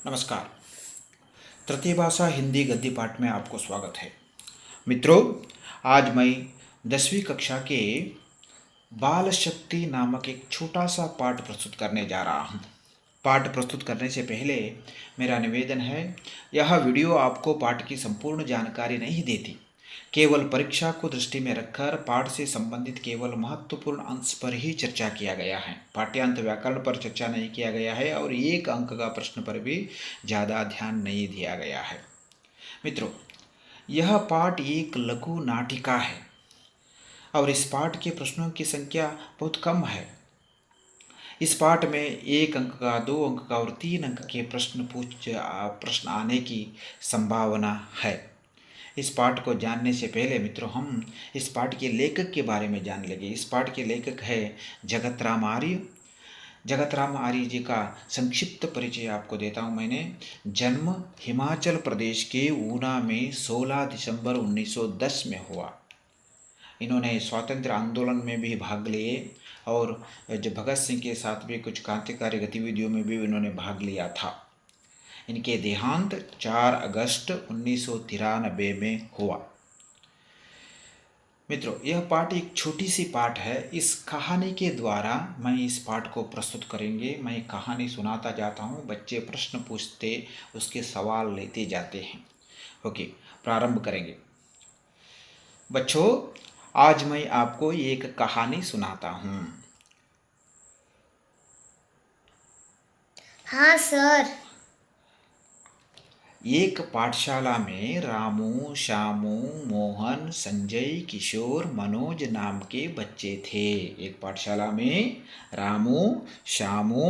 नमस्कार। तृतीय भाषा हिंदी गद्य पाठ में आपको स्वागत है। मित्रों, आज मैं 10वीं कक्षा के बाल शक्ति नामक एक छोटा सा पाठ प्रस्तुत करने जा रहा हूँ। पाठ प्रस्तुत करने से पहले मेरा निवेदन है, यह वीडियो आपको पाठ की संपूर्ण जानकारी नहीं देती। केवल परीक्षा को दृष्टि में रखकर पाठ से संबंधित केवल महत्वपूर्ण अंश पर ही चर्चा किया गया है। पाठ्यांत व्याकरण पर चर्चा नहीं किया गया है और एक अंक का प्रश्न पर भी ज़्यादा ध्यान नहीं दिया गया है। मित्रों, यह पाठ एक लघु नाटिका है और इस पाठ के प्रश्नों की संख्या बहुत कम है। इस पाठ में 1 अंक का, 2 अंक का और 3 अंक के प्रश्न आने की संभावना है। इस पाठ को जानने से पहले मित्रों, हम इस पाठ के लेखक के बारे में जान लेंगे। इस पाठ के लेखक है जगत राम आर्य। जगत राम आर्य जी का संक्षिप्त परिचय आपको देता हूँ मैंने। जन्म हिमाचल प्रदेश के ऊना में 16 दिसंबर 1910 में हुआ। इन्होंने स्वातंत्र आंदोलन में भी भाग लिए और जो भगत सिंह के साथ भी कुछ क्रांतिकारी गतिविधियों में भी इन्होंने भाग लिया था। इनके देहांत 4 अगस्त 1993 में हुआ। मित्रों, यह पाठ एक छोटी सी पाठ है। इस कहानी के द्वारा मैं इस पाठ को प्रस्तुत करेंगे। मैं कहानी सुनाता जाता हूँ, बच्चे प्रश्न पूछते, उसके सवाल लेते जाते हैं। ओके, प्रारंभ करेंगे। बच्चों, आज मैं आपको एक कहानी सुनाता हूँ। हाँ सर। एक पाठशाला में रामू, श्यामू, मोहन, संजय, किशोर, मनोज नाम के बच्चे थे। एक पाठशाला में रामू, श्यामू,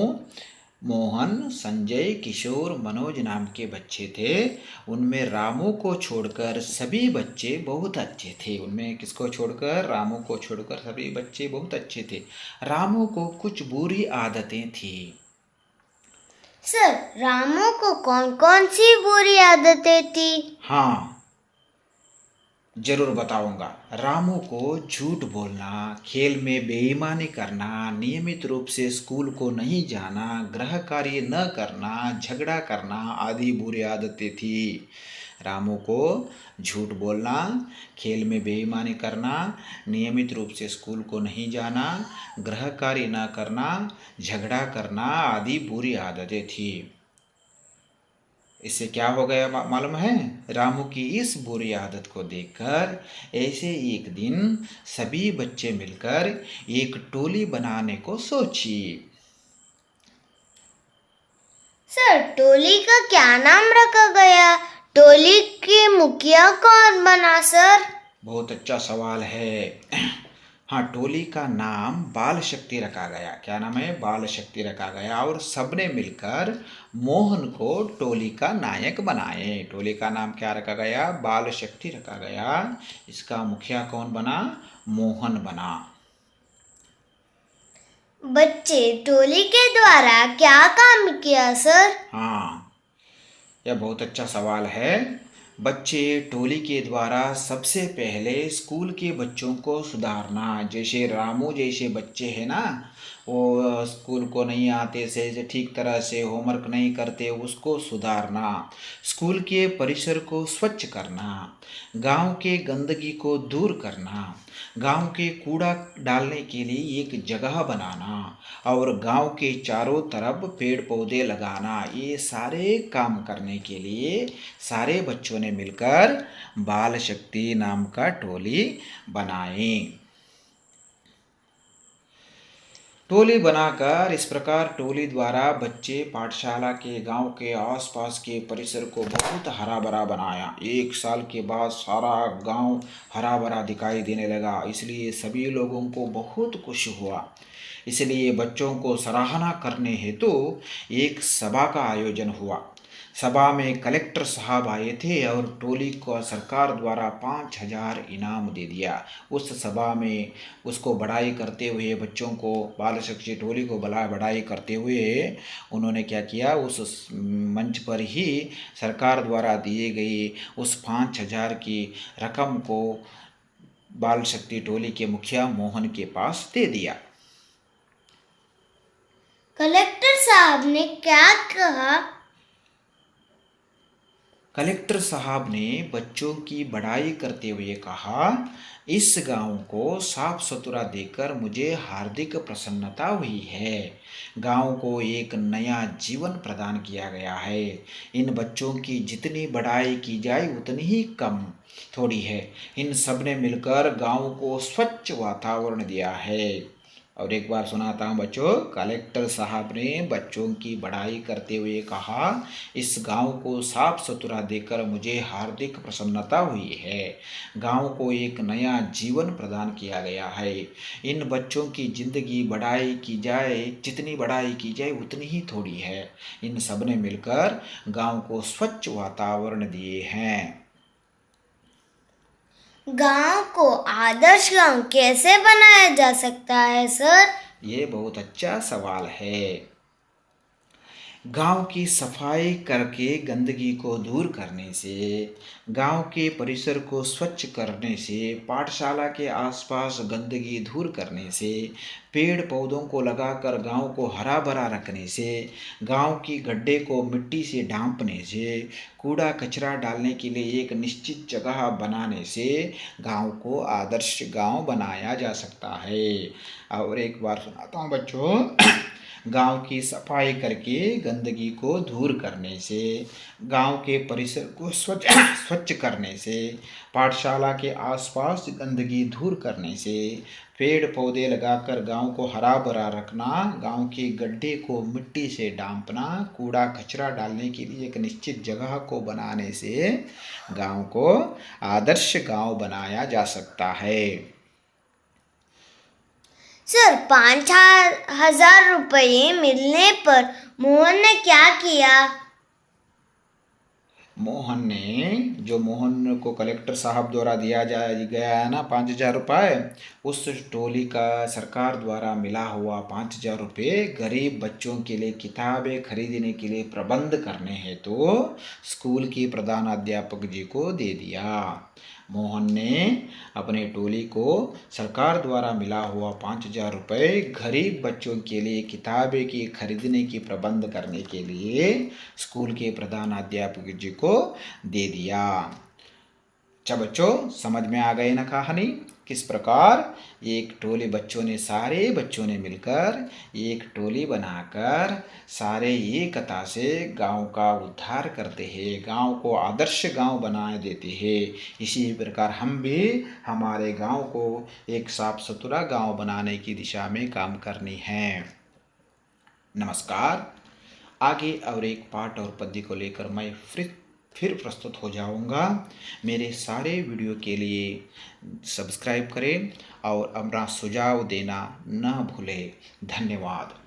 मोहन, संजय, किशोर, मनोज नाम के बच्चे थे। उनमें रामू को छोड़कर सभी बच्चे बहुत अच्छे थे। उनमें किसको छोड़कर? रामू को छोड़कर सभी बच्चे बहुत अच्छे थे। रामू को कुछ बुरी आदतें थी। सर, रामू को कौन कौन सी बुरी आदतें थी? हाँ, जरूर बताऊंगा। रामू को झूठ बोलना, खेल में बेईमानी करना, नियमित रूप से स्कूल को नहीं जाना, गृह कार्य न करना, झगड़ा करना आदि बुरी आदतें थी। रामू को झूठ बोलना, खेल में बेईमानी करना, नियमित रूप से स्कूल को नहीं जाना, गृह कार्य न करना, झगड़ा करना आदि बुरी आदतें थी। इससे क्या हो गया मालूम है? रामू की इस बुरी आदत को देखकर ऐसे एक दिन सभी बच्चे मिलकर एक टोली बनाने को सोची। सर, टोली का क्या नाम रखा गया? टोली के मुखिया कौन बना सर? बहुत अच्छा सवाल है। हाँ, टोली का नाम बाल शक्ति रखा गया। क्या नाम है? बाल शक्ति रखा गया और सबने मिलकर मोहन को टोली का नायक बनाए। टोली का नाम क्या रखा गया? बाल शक्ति रखा गया। इसका मुखिया कौन बना? मोहन बना। बच्चे टोली के द्वारा क्या काम किया सर? हाँ, यह बहुत अच्छा सवाल है। बच्चे टोली के द्वारा सबसे पहले स्कूल के बच्चों को सुधारना। जैसे रामू जैसे बच्चे हैं ना, वो स्कूल को नहीं आते से ठीक तरह से होमवर्क नहीं करते, उसको सुधारना। स्कूल के परिसर को स्वच्छ करना, गांव के गंदगी को दूर करना, गांव के कूड़ा डालने के लिए एक जगह बनाना और गांव के चारों तरफ पेड़ पौधे लगाना। ये सारे काम करने के लिए सारे बच्चों ने मिलकर बाल शक्ति नाम का टोली बनाई। टोली बनाकर इस प्रकार टोली द्वारा बच्चे पाठशाला के गांव के आसपास के परिसर को बहुत हरा भरा बनाया। 1 साल के बाद सारा गांव हरा भरा दिखाई देने लगा, इसलिए सभी लोगों को बहुत खुश हुआ। इसलिए बच्चों को सराहना करने हेतु एक सभा का आयोजन हुआ। सभा में कलेक्टर साहब आए थे और टोली को सरकार द्वारा 5000 इनाम दे दिया। उस सभा में उसको बड़ाई करते हुए, बच्चों को, बाल शक्ति टोली को बड़ाई करते हुए उन्होंने क्या किया? उस मंच पर ही सरकार द्वारा दिए गई उस 5000 की रकम को बाल शक्ति टोली के मुखिया मोहन के पास दे दिया। कलेक्टर साहब ने क्या कहा? कलेक्टर साहब ने बच्चों की बड़ाई करते हुए कहा, इस गांव को साफ सुथरा देखकर मुझे हार्दिक प्रसन्नता हुई है। गांव को एक नया जीवन प्रदान किया गया है। इन बच्चों की जितनी बड़ाई की जाए उतनी ही कम थोड़ी है। इन सब ने मिलकर गांव को स्वच्छ वातावरण दिया है। और एक बार सुनाता हूँ बच्चों। कलेक्टर साहब ने बच्चों की बड़ाई करते हुए कहा, इस गांव को साफ सुथरा देखकर मुझे हार्दिक प्रसन्नता हुई है। गांव को एक नया जीवन प्रदान किया गया है। इन बच्चों की जिंदगी जितनी बड़ाई की जाए उतनी ही थोड़ी है। इन सब ने मिलकर गांव को स्वच्छ वातावरण दिए हैं। गांव को आदर्श गांव कैसे बनाया जा सकता है सर? ये बहुत अच्छा सवाल है। गांव की सफाई करके गंदगी को दूर करने से, गांव के परिसर को स्वच्छ करने से, पाठशाला के आसपास गंदगी दूर करने से, पेड़ पौधों को लगाकर गांव को हरा भरा रखने से, गांव की गड्ढे को मिट्टी से ढांपने से, कूड़ा कचरा डालने के लिए एक निश्चित जगह बनाने से गांव को आदर्श गांव बनाया जा सकता है। और एक बार सुनाता हूँ बच्चों। गांव की सफाई करके गंदगी को दूर करने से, गांव के परिसर को स्वच्छ करने से, पाठशाला के आसपास गंदगी दूर करने से, पेड़ पौधे लगाकर गांव को हरा भरा रखना, गांव के गड्ढे को मिट्टी से ढांपना, कूड़ा कचरा डालने के लिए एक निश्चित जगह को बनाने से गांव को आदर्श गांव बनाया जा सकता है। सर 5,000 रुपये मिलने पर मोहन ने क्या किया? मोहन को कलेक्टर साहब द्वारा दिया गया है ना 5,000 रुपये, उस टोली का सरकार द्वारा मिला हुआ 5,000 रुपये गरीब बच्चों के लिए किताबें खरीदने के लिए प्रबंध करने हेतु स्कूल की प्रधानाध्यापक जी को दे दिया। मोहन ने अपने टोली को सरकार द्वारा मिला हुआ 5,000 रुपये गरीब बच्चों के लिए किताबें की खरीदने की प्रबंध करने के लिए स्कूल के प्रधानाध्यापक जी को दे दिया। अच्छा बच्चों, समझ में आ गई ना कहानी? किस प्रकार सारे बच्चों ने मिलकर एक टोली बनाकर सारे एकता से गांव का उद्धार करते हैं, गांव को आदर्श गांव बना देते हैं। इसी प्रकार हम भी हमारे गांव को एक साफ सुथरा गांव बनाने की दिशा में काम करनी है। नमस्कार। आगे और एक पाठ और पद्य को लेकर मैं फिर प्रस्तुत हो जाऊंगा। मेरे सारे वीडियो के लिए सब्सक्राइब करें और अपना सुझाव देना न भूलें। धन्यवाद।